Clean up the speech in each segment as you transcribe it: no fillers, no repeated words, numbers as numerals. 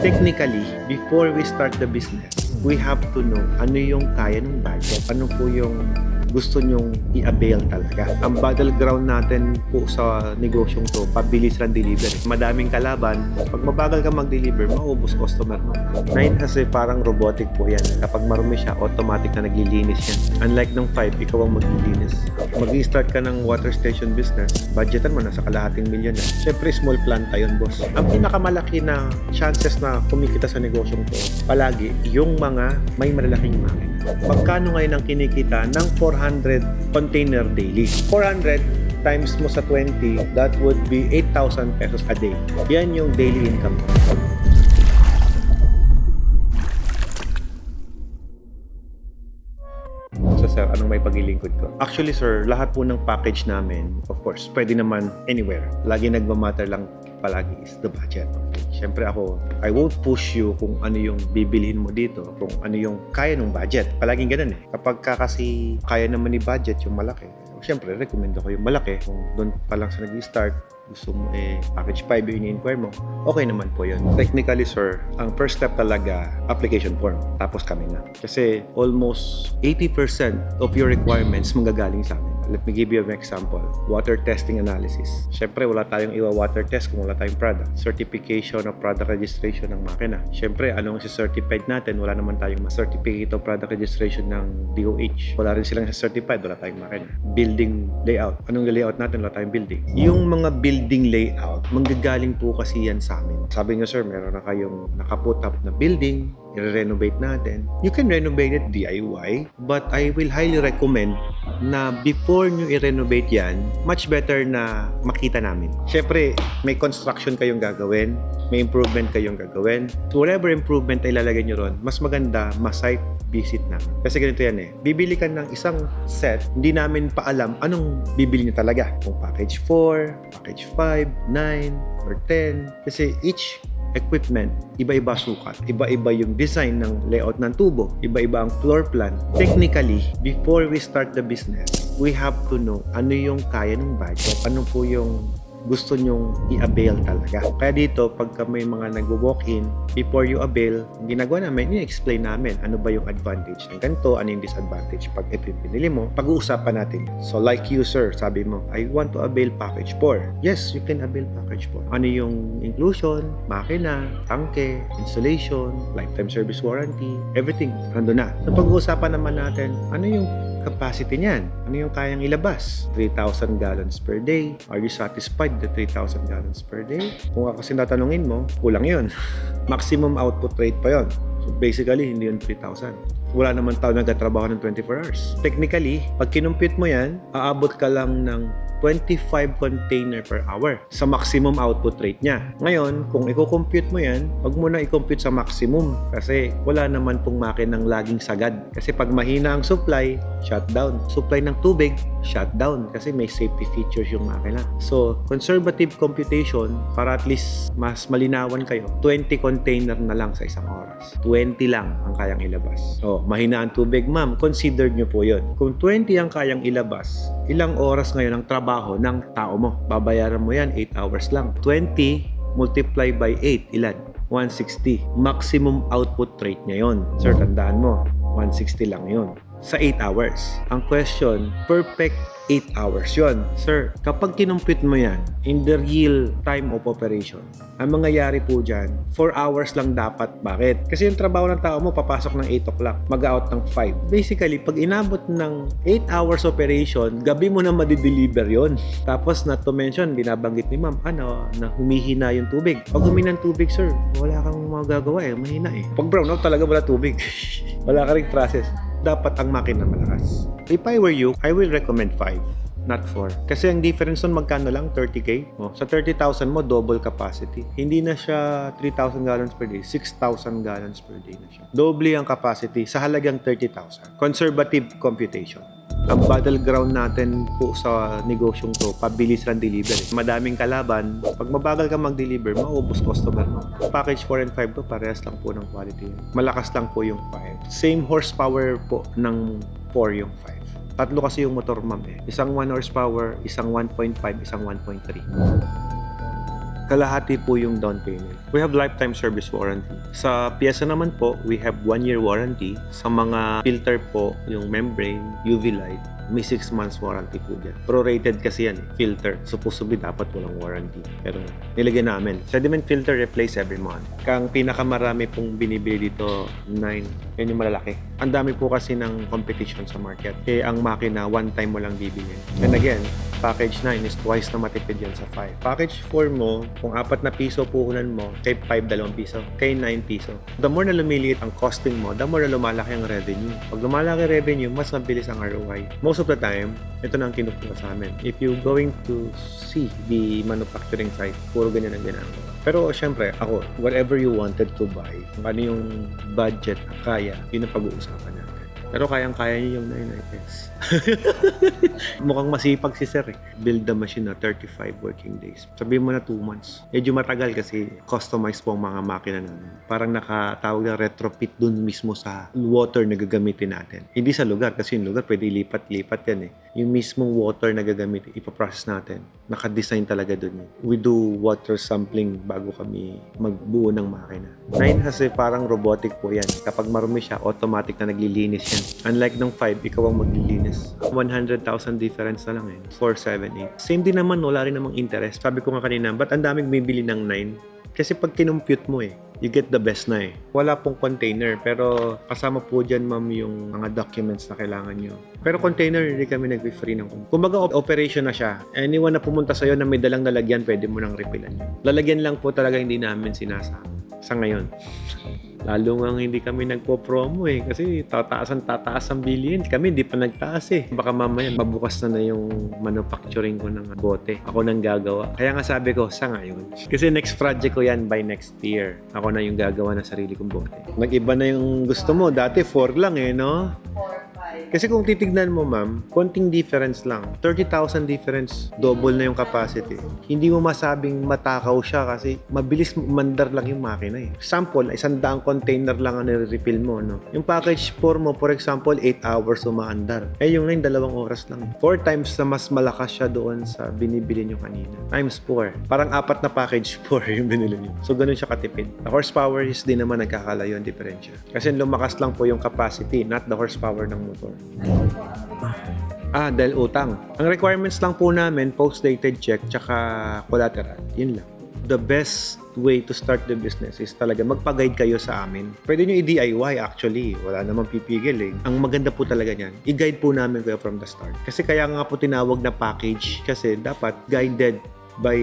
Technically, before we start the business, we have to know ano yung kaya ng budget, ano po yung gusto nyong i-avail talaga. Ang battleground natin po sa negosyong to, pabilis lang delivery. Madaming kalaban, pag mabagal ka mag-deliver, maubos customer mo. 9 kasi parang robotic po yan. Kapag marumi siya, automatic na naglilinis yan. Unlike ng 5, ikaw ang maglilinis. Mag-i-start ka ng water station business, budgetan mo na sa kalahating milyon yan. Siyempre, small planta yun, boss. Ang pinakamalaki na chances na kumikita sa negosyong to, palagi, yung mga may malalaking makina. Magkano ngayon ang kinikita ng 400 container daily? 400 times mo sa 20, that would be 8,000 pesos a day. Yan yung daily income. So sir, anong may paglilingkod ko? Actually sir, lahat po ng package namin, of course, pwede naman anywhere. Lagi nagmamatter lang palagi is the budget. Okay? Siyempre ako, I won't push you kung ano yung bibilihin mo dito, kung ano yung kaya ng budget. Palaging ganun eh. Kapag kasi kaya naman ni budget yung malaki, siyempre, recommend ko yung malaki. Kung doon pa lang sa nag-start, gusto mo package 5 yung in-inquire mo, okay naman po yun. Technically, sir, ang first step talaga, application form. Tapos kami na. Kasi almost 80% of your requirements manggagaling sa amin. Let me give you an example. Water testing analysis. Siyempre, wala tayong iwa-water test kung wala tayong product. Certification of product registration ng makina. Siyempre, anong certified natin? Wala naman tayong certificate of product registration ng DOH. Wala rin silang certified, wala tayong makina. Building layout. Anong layout natin? Wala tayong building. Yung mga building layout, manggagaling po kasi yan sa amin. Sabi nyo, sir, meron na kayong nakaput up na building, i-renovate natin. You can renovate it DIY, but I will highly recommend na before nyo i-renovate yan, much better na makita namin. Siyempre, may construction kayong gagawin, may improvement kayong gagawin. So, whatever improvement ay ilalagay nyo ron, mas maganda, mas-site visit namin. Kasi ganito yan eh. Bibili ka ng isang set, hindi namin pa alam anong bibili nyo talaga. Kung package 4, package 5, 9, or 10. Kasi each equipment, iba-iba sukat, iba-iba yung design ng layout ng tubo, iba-iba ang floor plan. Technically, before we start the business, we have to know ano yung kaya ng budget, ano po yung gusto nyong i-avail talaga. Kaya dito, pagka may mga nag-walk-in, before you avail, ang ginagawa namin, i-explain namin ano ba yung advantage ng ganito, ano yung disadvantage pag ito yung pinili mo. Pag-uusapan natin. So like you, sir, sabi mo, I want to avail package 4. Yes, you can avail package 4. Ano yung inclusion, makina, tangke, installation, lifetime service warranty, everything. Nandun na. So pag-uusapan naman natin, ano yung capacity niyan? Ano yung kayang ilabas? 3,000 gallons per day. Are you satisfied with 3,000 gallons per day? Kung ako kasi tatanungin mo, kulang yun. Maximum output rate pa yon. So basically, hindi yun 3,000. Wala naman tao nagtatrabaho ng 24 hours. Technically, pag kinumpute mo yan, aabot ka lang ng 25 container per hour sa maximum output rate niya. Ngayon, kung i-compute mo yan, wag mo na i-compute sa maximum kasi wala naman pong makinang laging sagad. Kasi pag mahina ang supply, shutdown. Supply ng tubig, shutdown kasi may safety features yung makina. So, conservative computation para at least mas malinawan kayo, 20 container na lang sa isang oras. 20 lang ang kayang ilabas. So, mahina ang tubig, ma'am, consider nyo po yun. Kung 20 ang kayang ilabas, ilang oras ngayon ang trabaho ng tao mo? Babayaran mo yan, 8 hours lang. 20 multiply by 8, ilan? 160. Maximum output rate niya yun. Sir, tandaan mo, 160 lang yun. Sa 8 hours. Ang question, perfect 8 hours yon. Sir, kapag kinumpute mo yan in the real time of operation, ang mangyayari po dyan, 4 hours lang dapat. Bakit? Kasi yung trabaho ng tao mo, papasok ng 8 o'clock, mag-out ng 5. Basically, pag inabot ng 8 hours operation, gabi mo na madideliver yon. Tapos, not to mention, binabanggit ni ma'am, na humihina yung tubig. Pag humina ng tubig, sir, wala kang magagawa mahina Pag brownout talaga wala tubig. Wala ka ring process. Dapat ang makina malakas. If I were you, I will recommend 5, not 4. Kasi ang difference nun magkano lang? 30K? Sa 30,000 mo, double capacity. Hindi na siya 3,000 gallons per day, 6,000 gallons per day na siya. Doble ang capacity sa halagang 30,000. Conservative computation. Ang battleground natin po sa negosyong to, pabilis lang delivery. Madaming kalaban, pag mabagal ka mag-deliver, maubos customer mo. Package 4 and 5 to, parehas lang po ng quality. Malakas lang po yung 5. Same horsepower po ng 4 yung 5. Tatlo kasi yung motor, ma'am Isang 1 horsepower, isang 1.5, isang 1.3. kalahati po yung down payment. We have lifetime service warranty. Sa piyesa naman po, we have 1-year warranty. Sa mga filter po, yung membrane, UV light, may 6 months warranty po dyan. Prorated kasi yan, filter. Supposed to be dapat walang warranty. Pero nilagyan namin. Sediment filter replace every month. Kang pinakamarami pong binibili dito, 9. Yan yung malalaki. Ang dami po kasi ng competition sa market. Kaya ang makina, one time mo lang bibilin. And again, package 9 is twice na matipid yan sa 5. Package 4 mo, kung 4 na piso puhunan mo, kay 5, 2 piso, kay 9 piso. The more na lumiliit ang costing mo, the more na lumalaki ang revenue. Pag lumalaki revenue, mas mabilis ang ROI. Most of the time, ito na ang kinukuha sa amin. If you going to see the manufacturing site, puro ganyan ang ginagawa. Pero syempre, ako, whatever you wanted to buy, kung ano yung budget na kaya, yun ang pag-uusapan natin. Pero kayang-kaya niyo yung 9 Mukhang masipag si sir eh. Build the machine na 35 working days. Sabihin mo na 2 months. Medyo matagal kasi customized po ang mga makina namin. Parang nakatawag na retrofit dun mismo sa water na gagamitin natin. Hindi sa lugar kasi yung lugar pwede lipat-lipat yan eh. Yung mismong water na gagamitin, ipaprocess natin. Naka-design talaga dun eh. We do water sampling bago kami magbuo ng makina. 9 kasi parang robotic po yan. Kapag marumi siya, automatic na naglilinis yan. Unlike ng 5, ikaw ang maglilinis. 100,000 difference na lang eh. 4, 7, 8. Same din naman, wala rin namang interest. Sabi ko nga kanina, ba't ang daming bibili ng 9? Kasi pag kinumpute mo eh, you get the best na eh. Wala pong container, pero kasama po dyan ma'am yung mga documents na kailangan nyo. Pero container, hindi kami nag-free ng kumbaga operation na siya. Anyone na pumunta sa'yo na may dalang lalagyan, pwede mo nang refillan yun. Lalagyan lang po talaga hindi namin sinasama sa ngayon. Lalo nga hindi kami nagpo-promo eh. Kasi tataas ang bilihin. Kami hindi pa nagtaas eh. Baka mamaya mabukas na yung manufacturing ko ng bote. Ako nang gagawa. Kaya nga sabi ko, sa ngayon. Kasi next project ko yan by next year. Ako na yung gagawa ng sarili kong bote. Nag-iba na yung gusto mo. Dati 4 lang eh, no? Kasi kung titignan mo ma'am, konting difference lang. 30,000 difference, double na yung capacity. Hindi mo masabing matakaw siya kasi mabilis mandar lang yung makina eh. Sample, 100 container lang ang nire-refill mo, no? Yung package 4 mo, for example, 8 hours umaandar. Eh yung 9, 2 oras lang. 4 times na mas malakas siya doon sa binibili nyo kanina. Times 4. Parang 4 na package 4 yung binili nyo. So ganun siya katipid. The horsepower is din naman nagkakalayo ang diferensya. Kasi lumakas lang po yung capacity, not the horsepower ng motor. Dahil utang. Ang requirements lang po namin, post-dated check, tsaka collateral. Yun lang. The best way to start the business is talaga magpa-guide kayo sa amin. Pwede nyo i-DIY actually. Wala namang pipigil eh. Ang maganda po talaga niyan, i-guide po namin kayo from the start. Kasi kaya nga po tinawag na package kasi dapat guided by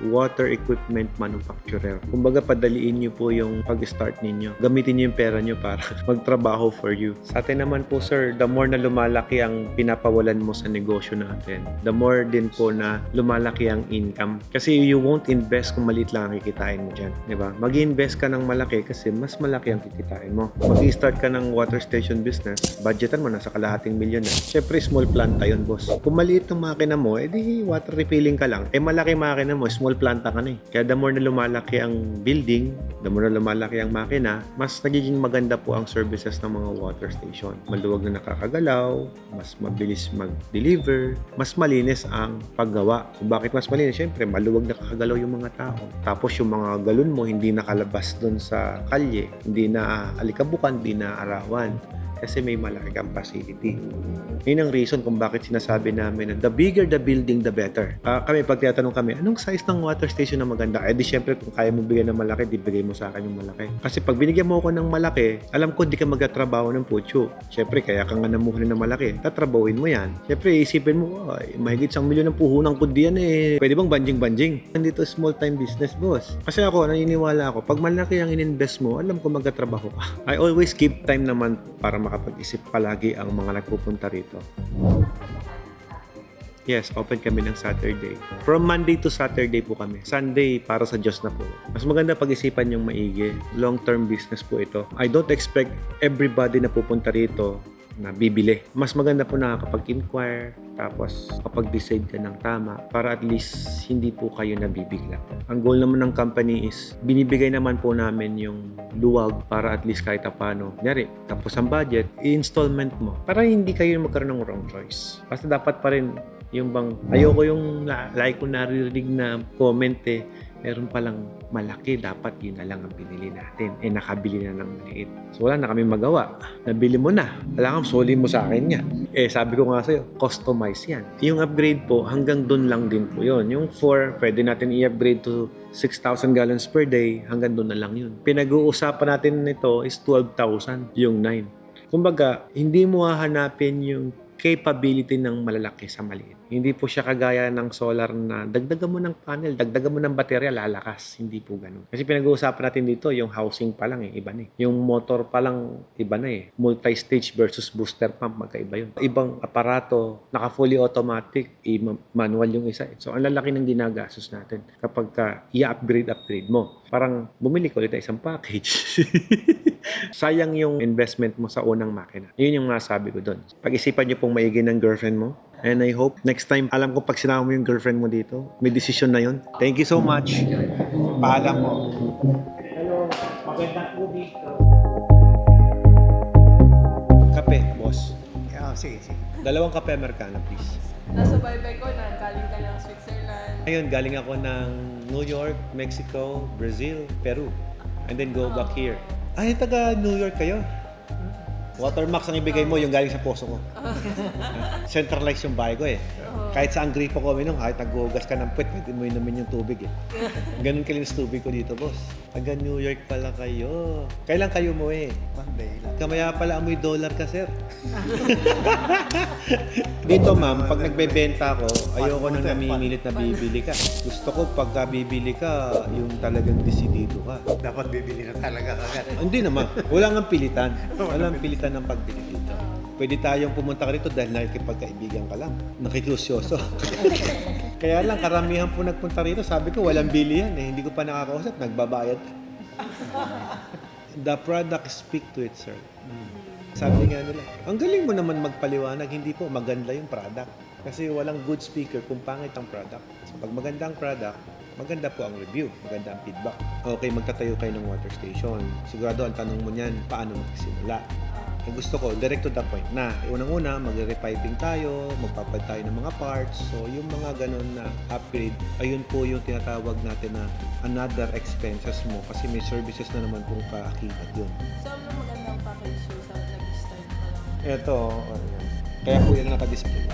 water equipment manufacturer. Kumbaga, padaliin nyo po yung pag-start ninyo. Gamitin nyo yung pera nyo para magtrabaho for you. Sa atin naman po, sir, the more na lumalaki ang pinapawalan mo sa negosyo natin, the more din po na lumalaki ang income. Kasi you won't invest kung maliit lang ang kikitain mo dyan. Diba? Mag-invest ka ng malaki kasi mas malaki ang kikitain mo. Mag-start ka ng water station business, budgetan mo na sa kalahating milyon na. Siyempre, small planta yun, boss. Kung maliit ang makina mo, edi water refilling ka lang. Malaki makina mo, small planta ka na eh. Kaya the more na lumalaki ang building, the more na lumalaki ang makina, mas nagiging maganda po ang services ng mga water station. Maluwag na nakakagalaw, mas mabilis mag-deliver, mas malinis ang paggawa. Kung bakit mas malinis? Siyempre, maluwag na nakakagalaw yung mga tao. Tapos yung mga galon mo, hindi nakalabas dun sa kalye, hindi na alikabukan, hindi na arawan. Kasi may malaki kang facility. Yun ang reason kung bakit sinasabi namin na the bigger the building, the better. Kami, pag tinatanong kami, anong size ng water station na maganda? Eh di syempre, kung kaya mo bigyan ng malaki, di bigay mo sa akin yung malaki. Kasi pag binigyan mo ako ng malaki, alam ko di ka magtatrabaho ng putyo. Syempre, kaya ka nga namuhuli ng malaki, tatrabahuin mo yan. Syempre, isipin mo, ay, mahigit 1 milyon ng puhunang ko diyan eh. Pwede bang banjing-banjing? Nandito small time business, boss. Kasi ako, naniniwala ako, pag malaki ang in-invest mo, alam ko magtatrabaho ka. I always keep time naman para makapag-isip palagi ang mga nagpupunta rito. Yes, open kami ng Saturday. From Monday to Saturday po kami. Sunday para sa Diyos na po. Mas maganda pag-isipan yung maigi. Long-term business po ito. I don't expect everybody na pupunta rito na bibili. Mas maganda po na kapag-inquire, tapos kapag-decide ka ng tama para at least hindi po kayo nabibigla. Ang goal naman ng company is binibigay naman po namin yung luwag para at least kahit apano. Kunyari, tapos ang budget, i-installment mo para hindi kayo magkaroon ng wrong choice. Basta dapat pa rin yung bang, ayoko yung like ko naririnig na comment eh, meron palang malaki, dapat yun na lang ang pinili natin. Nakabili na ng maliit. So wala na kami magawa. Nabili mo na. Wala kang soli mo sa akin yan. Sabi ko nga sa'yo, customize yan. Yung upgrade po, hanggang dun lang din po yun. Yung 4, pwede natin i-upgrade to 6,000 gallons per day. Hanggang dun na lang yun. Pinag-uusapan natin nito is 12,000, yung 9. Kumbaga, hindi mo hahanapin yung capability ng malalaki sa maliit. Hindi po siya kagaya ng solar na dagdagan mo ng panel, dagdagan mo ng baterya, lalakas. Hindi po ganun. Kasi pinag-uusapan natin dito, yung housing pa lang iba na eh. Yung motor pa lang, iba na eh. Multi-stage versus booster pump, magkaiba yun. Ibang aparato, naka-fully automatic, manual yung isa eh. So, ang lalaki ng ginagastos natin kapag i-upgrade mo. Parang bumili ko ulit isang package. Sayang yung investment mo sa unang makina. Yun yung masabi ko doon. Pag-isipan niyo pong maigi ng girlfriend mo. And I hope next time, alam ko pag sinama mo yung girlfriend mo dito, may decision na yun. Thank you so much. Paalam mo. Hello, magandang po dito. Kape, boss. Sige. Dalawang kape Americano, please. Nasa baybay ko na, galing ka ng Switzerland. Ayun, galing ako ng New York, Mexico, Brazil, Peru. And then go back here. Ay, taga New York kayo? Watermax ang ibigay mo, yung galing sa poso ko. Centralized yung bahay ko eh. Kahit saan gripo ko uminom, kahit naghugas ka ng puwet, pwede mo inumin yung tubig eh. Ganun kalinis tubig ko dito, boss. Taga New York pala kayo. Kailan kayo mo eh? Monday lang. Kamaya pala amoy dollar ka, sir. Dito, ma'am, pag nagbebenta ako, ayoko nang namimilit na bibili ka. Gusto ko pagka bibili ka, yung talagang desidido ka. Dapat bibili na talaga kagad. Hindi naman. Wala nga pilitan. Walang pilitan ng pagbili dito. Pwede tayong pumunta ka rito dahil nakikipagkaibigan ka lang. Nakikusyoso. Kaya lang, karamihan po nagpunta rito. Sabi ko, walang bili yan eh. Hindi ko pa nakakausap. Nagbabayad. The product speak to it, sir. Sabi nga nila, ang galing mo naman magpaliwanag. Hindi po, maganda yung product. Kasi walang good speaker kung pangit ang product. So, pag maganda ang product, maganda po ang review, maganda ang feedback. Okay, magtatayo kayo ng water station. Sigurado ang tanong mo niyan, paano magsimula? Ang gusto ko, direct to the point na unang-una, magre-repiping tayo, magpapalit tayo ng mga parts. So, yung mga ganun na upgrade, ayun po yung tinatawag natin na another expenses mo kasi may services na naman pong kaakibat yun. So, ano magandang package yung sa nag-start pa lang? Ito, kaya po yan naka-display.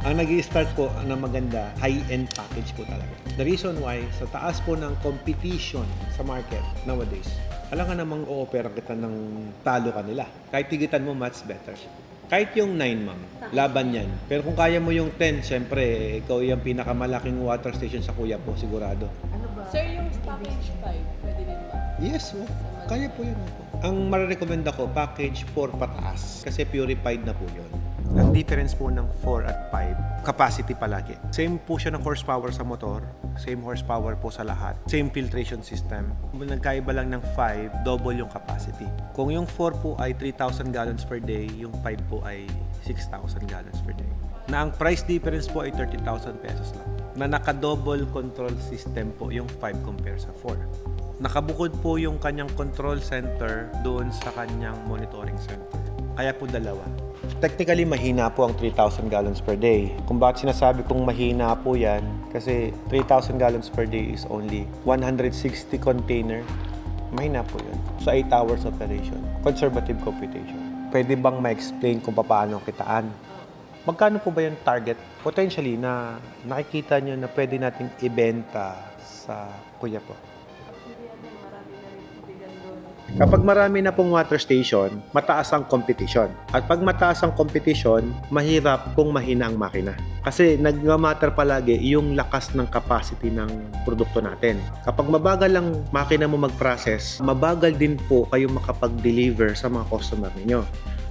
Ang nag-i-start po na maganda, high-end package po talaga. The reason why, sa taas po ng competition sa market nowadays, alam ka namang o-opera kita ng talo ka nila. Kahit tigitan mo, much better. Kahit yung 9, ma'am, laban yan. Pero kung kaya mo yung 10, syempre, ikaw yung pinakamalaking water station sa kuya po, sigurado. Sir, yung package 5, pwede din ba? Yes, kaya po yun. Ang marirecommend ako, package 4 pataas. Kasi purified na po yun. Ang difference po ng 4 at 5, capacity palagi. Same po siya ng horsepower sa motor. Same horsepower po sa lahat. Same filtration system. Nagkaiba lang ng 5, double yung capacity. Kung yung 4 po ay 3,000 gallons per day, yung 5 po ay 6,000 gallons per day. Na ang price difference po ay 30,000 pesos lang. Na naka-double control system po yung 5 compare sa 4. Nakabukod po yung kanyang control center doon sa kanyang monitoring center. Kaya po dalawa. Technically, mahina po ang 3,000 gallons per day. Kung bakit sinasabi kong mahina po yan, kasi 3,000 gallons per day is only 160 container. Mahina po yun. Sa 8 hours operation. Conservative computation. Pwede bang ma-explain kung paano kitaan? Magkano po ba yung target? Potentially na nakikita nyo na pwede natin ibenta sa kuya po. Kapag marami na pong water station, mataas ang competition. At pag mataas ang competition, mahirap kung mahina ang makina. Kasi nag-matter palagi yung lakas ng capacity ng produkto natin. Kapag mabagal ang makina mo mag-process, mabagal din po kayo makapag-deliver sa mga customer ninyo.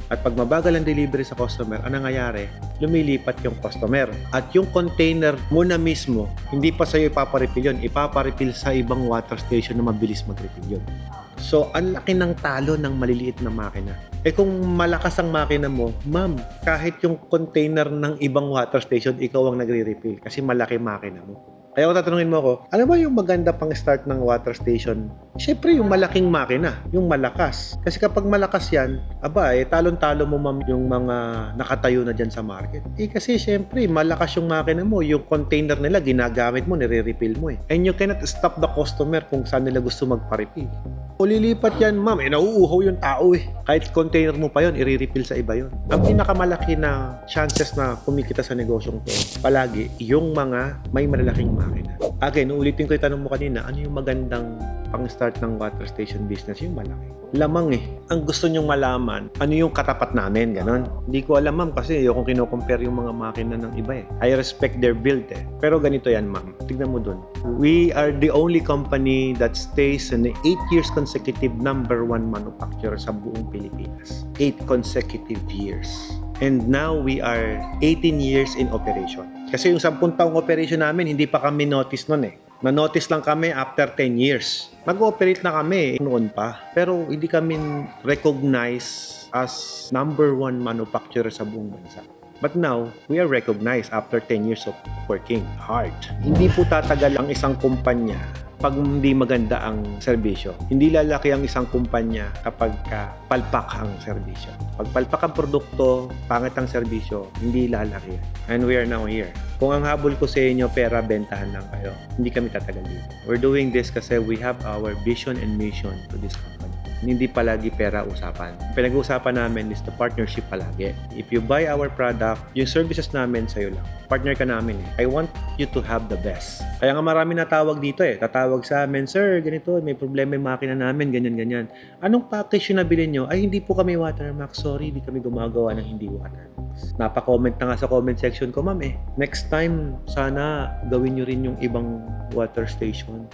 At pag mabagal ang delivery sa customer, ang nangyayari, lumilipat yung customer. At yung container mo na mismo, hindi pa sa'yo ipaparefill yun. Ipaparefill sa ibang water station na mabilis mag-refill yun. So, ang laki ng talo ng maliliit na makina. Kung malakas ang makina mo, ma'am, kahit yung container ng ibang water station, ikaw ang nagre-refill kasi malaki makina mo. Kaya kung tatanungin mo ako, ano ba yung maganda pang start ng water station Siyempre, yung malaking makina, yung malakas. Kasi kapag malakas yan, talon-talo mo ma'am yung mga nakatayo na dyan sa market. Kasi siyempre, malakas yung makina mo, yung container nila, ginagamit mo, nire-refill mo eh. And you cannot stop the customer kung saan nila gusto magpa-refill. O lilipat yan, ma'am, nauuhaw yung tao eh. Kahit container mo pa yun, i-refill sa iba yun. Ang pinakamalaki na chances na kumikita sa negosyong to, palagi, yung mga may malalaking makina. Again, ulitin ko yung tanong mo kanina, ano yung magandang pang-start ng water station business? Yung malaki. Lamang eh. Ang gusto nyong malaman, ano yung katapat namin, ganon. Hindi ko alam ma'am kasi yung kino-compare yung mga makina ng iba eh. I respect their build eh. Pero ganito yan ma'am. Tignan mo dun. We are the only company that stays in the 8 years consecutive #1 manufacturer sa buong Pilipinas. 8 consecutive years. And now we are 18 years in operation. Kasi yung 10 taong operation namin, hindi pa kami notice nun eh. Na-notice lang kami after 10 years. Mag-ooperate na kami noon pa. Pero hindi kami recognized as #1 manufacturer sa buong bansa. But now, we are recognized after 10 years of working hard. Hindi po tatagal ang isang kumpanya pag hindi maganda ang serbisyo. Hindi lalaki ang isang kumpanya kapag palpak ang serbisyo. Pag palpak ang produkto, pangit ang serbisyo, hindi lalaki. And we are now here. Kung ang habol ko sa inyo, pera, bentahan lang kayo. Hindi kami tatagal dito. We're doing this kasi we have our vision and mission to this company. Hindi palagi pera usapan. Pinag-uusapan namin is the partnership palagi. If you buy our product, yung services namin sa'yo lang. Partner ka namin eh. I want you to have the best. Kaya nga marami natawag dito eh. Tatawag sa amin, sir, ganito, may problema yung makina namin, ganyan. Anong package yung nabili nyo? Ay, hindi po kami Watermax. Sorry, hindi kami gumagawa ng hindi Watermax. Napa-comment na nga sa comment section ko, ma'am eh. Next time, sana gawin nyo rin yung ibang water station.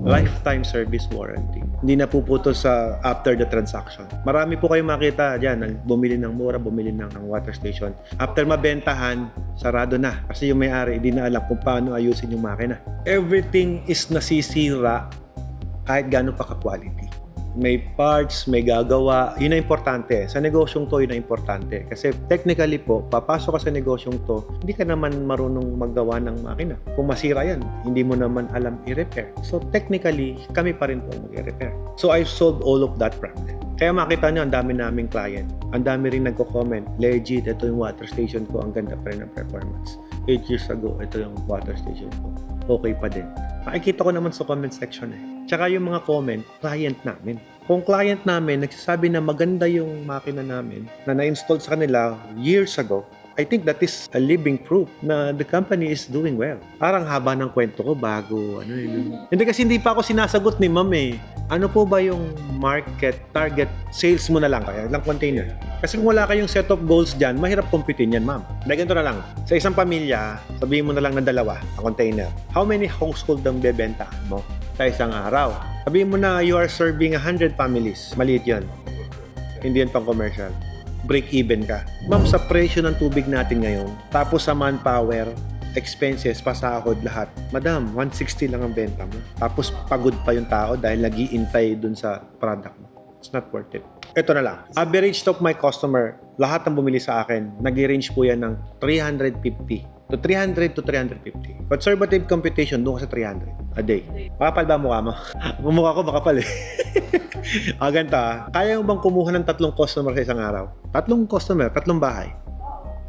Lifetime service warranty. Hindi na puputol sa after the transaction. Marami po kayong makita dyan, bumili ng mura, bumili ng water station. After mabentahan, sarado na. Kasi yung may-ari, hindi na alam kung paano ayusin yung makina. Everything is nasisira kahit gano'n pa ka-quality. May parts, may gagawa. Yun ang importante. Sa negosyong to, yun ang importante. Kasi technically po, papasok ka sa negosyong to, hindi ka naman marunong maggawa ng makina. Kung masira yan, hindi mo naman alam i-repair. So technically, kami pa rin po mag-i-repair. So I've solved all of that problem. Kaya makita nyo, ang dami naming client. Ang dami rin nagko-comment, legit, ito yung water station ko, ang ganda pa rin ng performance. 8 years ago, ito yung water station ko. Okay pa din. Makikita ko naman sa comment section eh. Tsaka yung mga comment, client namin. Kung client namin nagsasabi na maganda yung makina namin na na-install sa kanila years ago, I think that is a living proof na the company is doing well. Parang haba ng kwento ko bago Hindi kasi hindi pa ako sinasagot ni ma'am eh. Ano po ba yung market target sales mo na lang kaya ilang container? Kasi kung wala kayong set of goals dyan, mahirap kumpitin yan ma'am. Dahil ganito na lang. Sa isang pamilya, sabihin mo na lang na 2 ang container. How many household ang bebentahan mo sa isang araw? Sabihin mo na you are serving 100 families. Maliit yan. Hindi yan pang commercial. Break even ka. Ma'am, sa presyo ng tubig natin ngayon, tapos sa manpower, expenses, pasahod, lahat. Madam, 160 lang ang benta mo. Tapos pagod pa yung tao dahil nag-iintay dun sa product mo. It's not worth it. Ito na lang. Average of my customer, lahat ng bumili sa akin, nag-range po yan ng 350 to 300 to 350. Conservative computation, doon ka sa 300 a day. Makapal ba mukha mo? Mukha ko makapal eh. Ganito Kaya mo bang kumuha ng 3 customer sa isang araw? 3 customer, 3 bahay.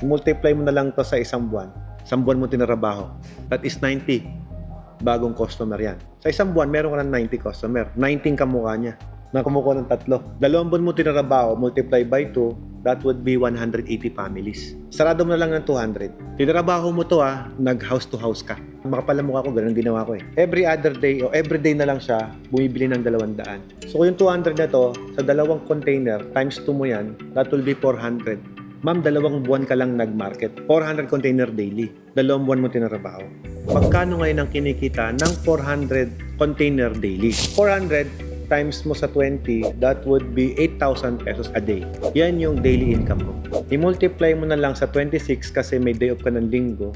Multiply mo na lang to sa isang buwan. Isang buwan mo tinarabaho. That is 90 bagong customer yan. Sa isang buwan, meron ka ng 90 customer. 19 kamukha niya na kumukuha ng 3. 2 buwan mo tinarabaho, multiply by 2, that would be 180 families. Sarado mo na lang ng 200. Tinarabaho mo to nag-house to house ka. Makapal ang mukha ko, ganun ginawa ko eh. Every other day o every day na lang siya, bumibili ng 200. So yung 200 na to, sa 2 container, times 2 mo yan, that will be 400. Ma'am, 2 buwan ka lang nag-market. 400 container daily. 2 buwan mo tinarabaho. Magkano ngayon ang kinikita ng 400 container daily? 400 times mo sa 20, that would be 8,000 pesos a day. Yan yung daily income mo. I-multiply mo na lang sa 26 kasi may day off ka ng linggo,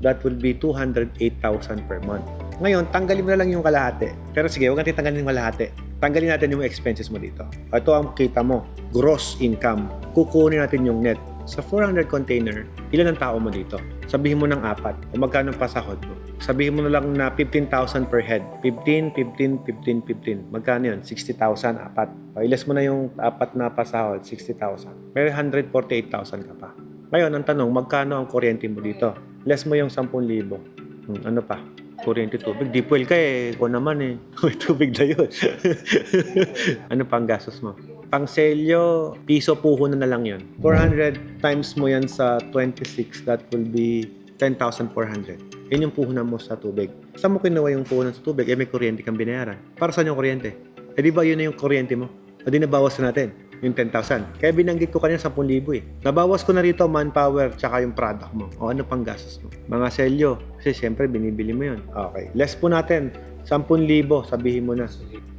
that would be 208,000 per month. Ngayon, tanggalin mo na lang yung kalahati. Pero sige, huwag natin tanggalin yung kalahati. Tanggalin natin yung expenses mo dito. Ito ang kita mo, gross income. Kukunin natin yung net. Sa 400 container, ilan ang tao mo dito? Sabihin mo ng 4. O magkano pa sahod mo? Sabihin mo na lang na 15,000 per head. 15, 15, 15, 15. Magkano yun? 60,000, 4. O ilas mo na yung 4 na pasahod, 60,000. May 148,000 ka pa. Ngayon, ang tanong, magkano ang kuryente mo dito? Less mo yung 10,000. Ano pa? Kuryente, tubig. Deep well ka eh. Ko naman eh. Tubig na yun. Ano pa ang gastos mo? Pang selyo, piso puhunan na lang yun. 400 times mo yan sa 26, that will be 10,400. Yun yung puhunan mo sa tubig. Saan mo kinuha yung puhunan sa tubig? Eh may kuryente kang binayaran. Para saan yung kuryente? Eh di ba yun na yung kuryente mo? O di nabawas na natin yung 10,000. Kaya binanggit ko kanina 10,000 eh. Nabawas ko na rito manpower tsaka yung product mo. O ano pang gastos mo? Mga selyo. Kasi siyempre binibili mo yun. Okay. Less po natin. 10,000, sabihin mo na.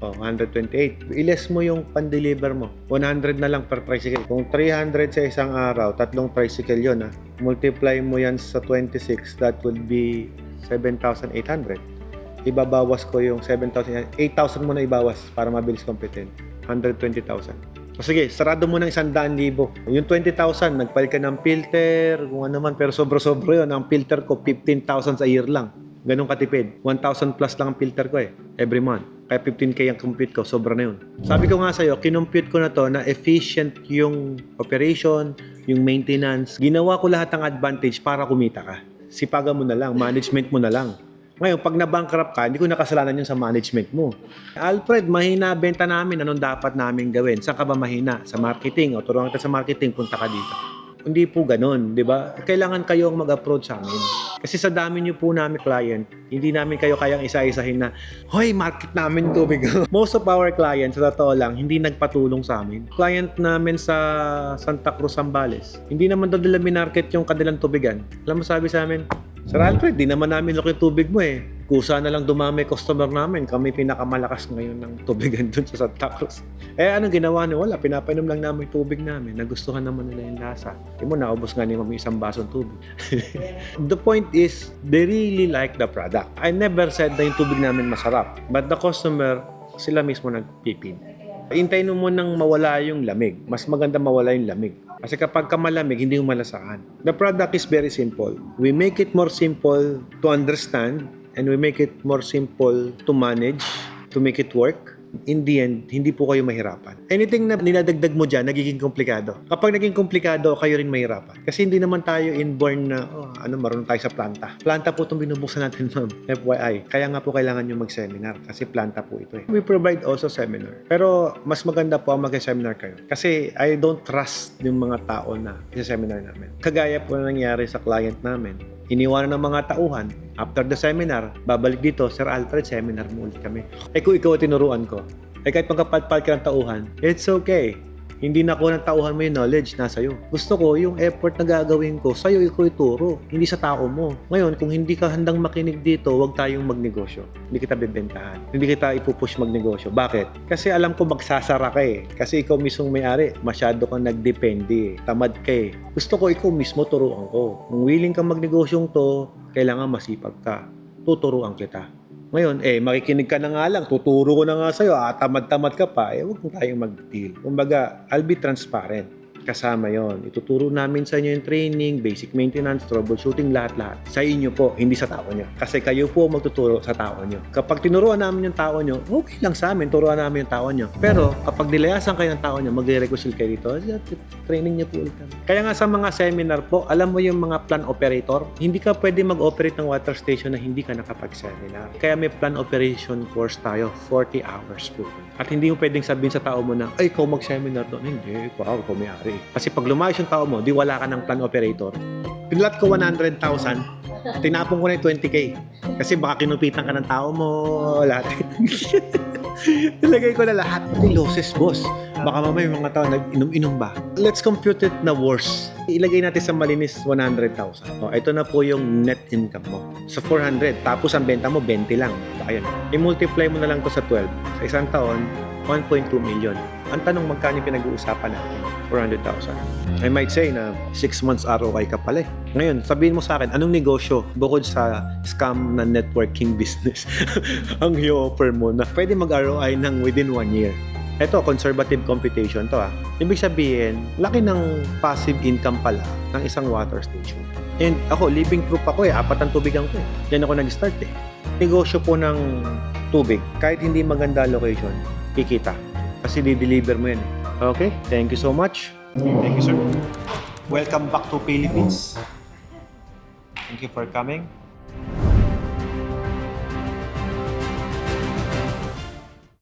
O, 128. I-less mo yung pan-deliver mo. 100 na lang per tricycle. Kung 300 sa isang araw, 3 tricycle yun. Multiply mo yan sa 26, that would be 7,800. Ibabawas ko yung 7,000. 8,000 mo na ibawas para mabilis computin. 120,000. O sige, sarado mo ng 100,000. Yung 20,000, nagpalit ka ng filter, kung ano man, pero sobra-sobra yun. Ang filter ko, 15,000 sa year lang. Ganun katipid. 1,000 plus lang ang filter ko eh, every month. Kaya 15K ang compute ko, sobra na yun. Sabi ko nga sa'yo, kinompute ko na to na efficient yung operation, yung maintenance. Ginawa ko lahat ng advantage para kumita ka. Sipagan mo na lang, management mo na lang. Ngayon, pag na-bankrupt ka, hindi ko nakasalanan yun sa management mo. Alfred, mahina benta namin. Anong dapat namin gawin? Saan ka ba mahina? Sa marketing. O turuan kita sa marketing, punta ka dito. Hindi po ganun, di ba? Kailangan kayo ang mag-approach sa amin. Kasi sa dami niyo po namin client, hindi namin kayo kayang isa-isahin na, hoy, market namin tubig. Most of our clients, sa totoo lang, hindi nagpatulong sa amin. Client namin sa Santa Cruz, Zambales, hindi naman doon nila minarket yung kanilang tubigan. Alam mo sabi sa amin, Sir Alfred, di naman namin look yung tubig mo eh. Kusa na lang dumami customer namin. Kami pinakamalakas ngayon ng tubigan dun sa Santa Cruz. Eh, anong ginawa niyo? Wala, pinapainom lang namin yung tubig namin. Nagustuhan naman nila yung lasa. Di mo, naubos nga ni mami isang basong tubig. The point is, they really like the product. I never said na yung tubig namin masarap. But the customer, sila mismo nagpipin. Hintayin mo nang mawala yung lamig. Mas maganda mawala yung lamig. Kasi kapag ka malamig, hindi mo malasahan. The product is very simple. We make it more simple to understand and we make it more simple to manage, to make it work. In the end, hindi po kayo mahirapan. Anything na ninadagdag mo dyan, nagiging komplikado. Kapag naging komplikado, kayo rin mahirapan. Kasi hindi naman tayo inborn na, marunong tayo sa planta. Planta po itong binubuksan natin, ma'am. FYI. Kaya nga po kailangan nyo mag-seminar. Kasi planta po ito eh. We provide also seminar. Pero mas maganda po ang mag-seminar kayo. Kasi I don't trust yung mga tao na isa-seminar namin. Kagaya po na nangyari sa client namin. Iniwanan ng mga tauhan. After the seminar, babalik dito, Sir Alfred, seminar mo ulit kami. Eh kung ikaw tinuruan ko, eh kahit magkapalpal ka ng tauhan, it's okay. Hindi na ko ng tauhan mo yung knowledge, nasa iyo. Gusto ko yung effort na gagawin ko, sa'yo ikaw ituro, hindi sa tao mo. Ngayon, kung hindi ka handang makinig dito, huwag tayong magnegosyo. Hindi kita bibentahan. Hindi kita ipupush magnegosyo. Bakit? Kasi alam ko magsasara ka eh. Kasi ikaw mismong may-ari, masyado kang nagdepende eh. Tamad ka eh. Gusto ko ikaw mismo turuan ko. Kung willing kang magnegosyong to, kailangan masipag ka. Tuturuan kita. Ngayon, makikinig ka na nga lang, tuturo ko na nga sa'yo, tamad-tamad ka pa, huwag mo tayong mag-deal. Kumbaga, I'll be transparent. Kasama yon. Ituturo namin sa inyo yung training, basic maintenance, troubleshooting, lahat-lahat. Sa inyo po, hindi sa tao nyo. Kasi kayo po magtuturo sa tao nyo. Kapag tinuruan namin yung tao nyo, okay lang sa amin, turuan namin yung tao nyo. Pero, kapag nilayasan kayo ng tao nyo, magre-request kayo dito, training nyo po ulit kami. Kaya nga sa mga seminar po, alam mo yung mga plan operator, hindi ka pwede mag-operate ng water station na hindi ka nakapag-seminar. Kaya may plan operation course tayo, 40 hours po. At hindi mo pwedeng sabihin sa tao mo na, ay, ikaw mag-seminar doon. Hindi, ikaw may-ari. Kasi pag lumayos yung tao mo, di wala ka ng plan operator. Pinulat ko 100,000, tinapon ko na yung 20K. Kasi baka kinupitan ka ng tao mo, lahat. Nilagay ko na lahat. Yung losses, boss. Baka mamaya yung mga tao nag-inom-inom ba? Let's compute it na worse. Ilagay natin sa malinis 100,000. O, ito na po yung net income mo. Sa 400, tapos ang benta mo 20 lang. Ayun. I-multiply mo na lang to sa 12. Sa isang taon, 1.2 million. Ang tanong, magkano pinag-uusapan natin? 400,000. I might say na 6 months ROI ka pala eh. Ngayon, sabihin mo sa akin, anong negosyo bukod sa scam na networking business ang i-offer mo na pwede mag-ROI ng within 1 year? Ito, conservative computation to Ibig sabihin, laki ng passive income pala ng isang water station. And ako, living proof ako 4 ang tubigan ko Diyan ako nag-start Negosyo po ng tubig. Kahit hindi maganda location, kikita. Kasi di-deliver mo yan. Okay, thank you so much. Thank you, sir. Welcome back to Philippines. Thank you for coming.